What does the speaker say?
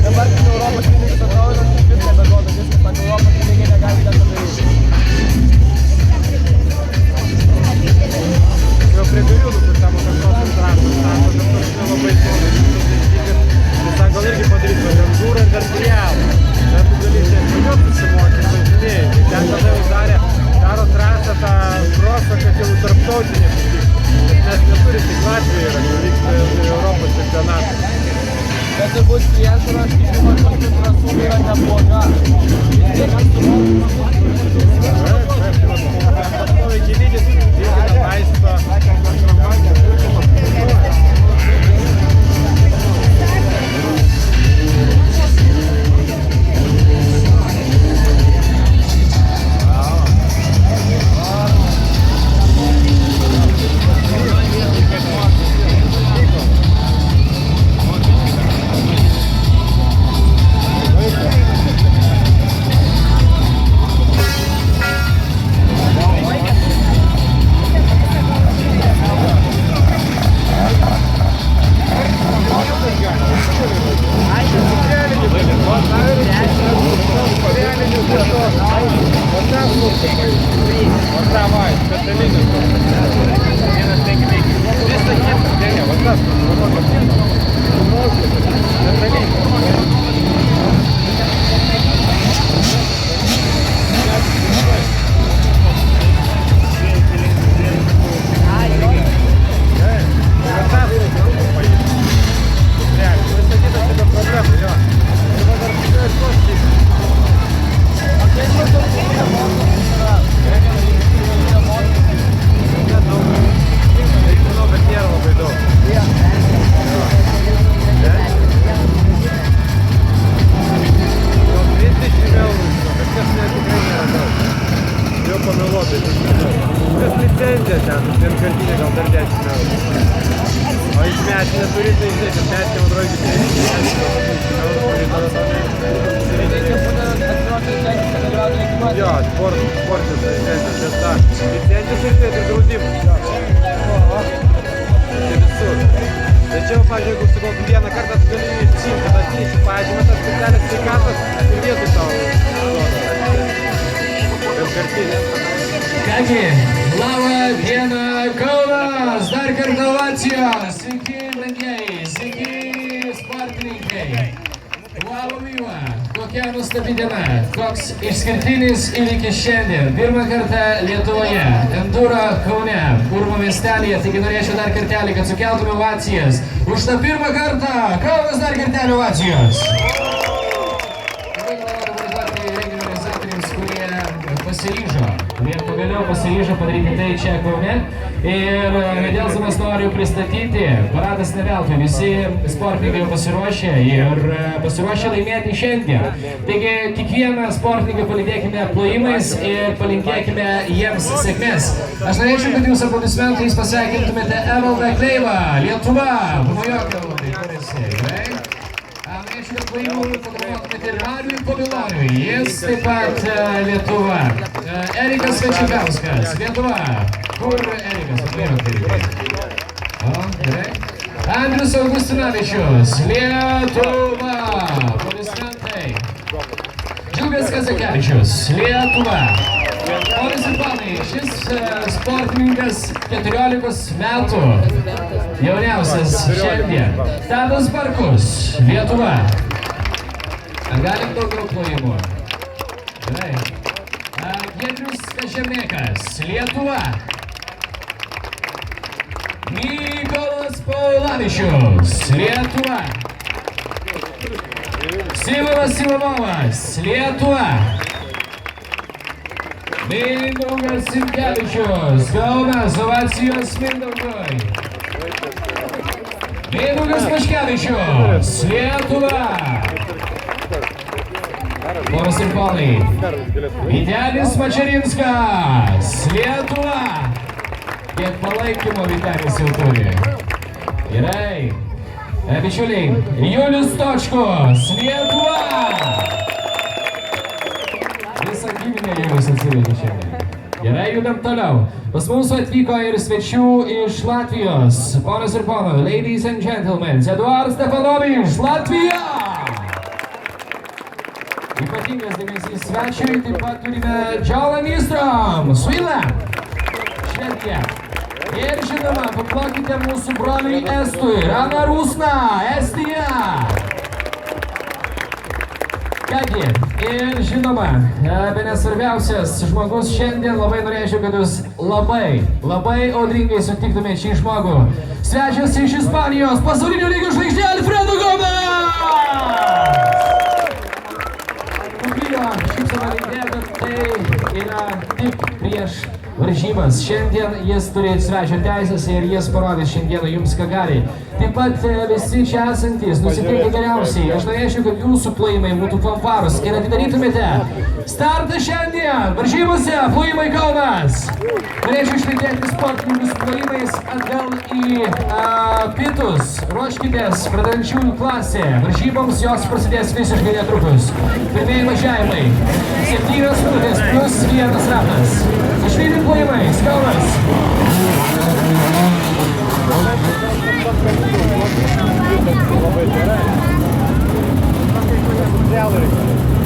Dabar Europos pinigai atrodo, viską beduoda, viską sako, Europos pinigai negali tą padaryti. Jau prie periodų, kur tam kažkokios transportas labai tai sako, irgi padaryti agentūrą ir dar prielą. Bet tu gali važiuot susimoti, važinėjai. Ten tada jau darė karo trasą tą krosą, kad jau tarptautinė vykti. Nes neturi tik Latvijoje, kur vyksta Europos čempionatas. Bet turbūt priežiūra, aš žinoma, tokių trasų yra nebloga. Tiek pastoviai gyvydis, vykina maistą. Tačiau, pavyzdžiui, jeigu sugalvotum vieną kartą, tu gali išsiimti, kad atneši pažymą, tas specialias sveikatos ir vietų tau vienkartinės. Kągi, labą dieną Kaunas, dar kartą ovacijos, sveiki brangieji, sveiki sportininkai. Vau, vyva, kokia nuostabi diena, koks išskirtinis įvykis šiandien. Pirmą kartą Lietuvoje, Enduro Kaune, Urmo miestelėje, taigi norėčiau dar kartelį, kad sukeltume ovacijas. Už tą pirmą kartą, Kaunas dar kartelį ovacijos. Labai noriu duoti renginio organizatoriams, kurie pagaliau pasiryžo padaryti tai čia Kaune. Ir nedėlsamas noriu pristatyti, paradas ne veltui, visi sportininkai pasiruošę ir pasiruošę laimėti šiandien. Taigi kiekvieną sportininką palydėkime plojimais ir palinkėkime jiems sėkmės. Aš norėčiau, kad jūs aplodismentais pasveikintumėte Evaldą Kleivą, Lietuva, pamojuok Evaldai, kur esi, gerai? Norėčiau, kad plojimų padovanotumėte ir Mariui Poviloniui, jis taip pat Lietuva. Erikas Večikauskas, Lietuva. Kur Erikas? O, gerai. Andrius Augustinavičius, Lietuva. Aplodismentai. Džiugas Kazakevičius, Lietuva. Ponas ir panai, šis sportininkas 14 metų, jauniausias šiandien. Tadas Barkus, Lietuva. Ar galim daugiau plojimų? Gerai. Giedrius Kažemėkas, Lietuva. Mykolas Paulavičius, Lietuva. Simonas Ivanovas, Lietuva. Mindaugas Sinkevičius, Kaunas, ovacijos Mindaugui. Mindaugas Paškevičius, Lietuva. Ponas ir ponai, Vytenis Mačerinskas, Lietuva. Kiek palaikymo Vytenis jau turi. Gerai. Bičiuliai, Julius Točkus, Lietuva. Visą giminę Julius atsivežė šiandien. Gerai, judam toliau. Pas mūsų atvyko ir svečių iš Latvijos. Ponas ir ponai, ladies and gentlemen, Eduardas Stefanovič, Latvija! Ypatingas dėmesys svečiui, taip pat turime Džolą Nystrom, Sweden, Švedija. Ir žinoma, paplokite mūsų broliui Estui, Rana Rusna, Estija. Kągi, ir žinoma, bene svarbiausias žmogus šiandien, labai norėčiau, kad jūs labai audringai sutiktumėte šį žmogų. Svečias iš Ispanijos, pasaulinio lygio žvaigždė Alfredo Gómez! Nukrėjo šypsena veide, bet tai yra tik prieš varžybas. Šiandien jis turi svečio teisės ir jis parodys šiandieną jums, ką gali. Taip pat visi čia esantys, nusiteikti geriausiai. Aš norėčiau, kad jūsų plojimai būtų fanfarus ir atidarytumėte startą šiandien varžybose Plojimai Kaunas. Norėčiau išlydėti sportininkus plojimais atgal į pietus. Ruoškitės pradedančiųjų klasė. Varžyboms jos prasidės visiškai netrukus. Pirmieji važiavimai. 7 minutės plus 1 ratas. Išlydė plojimais Kaunas. Labai gerai. Tokie kurie materialai reikia.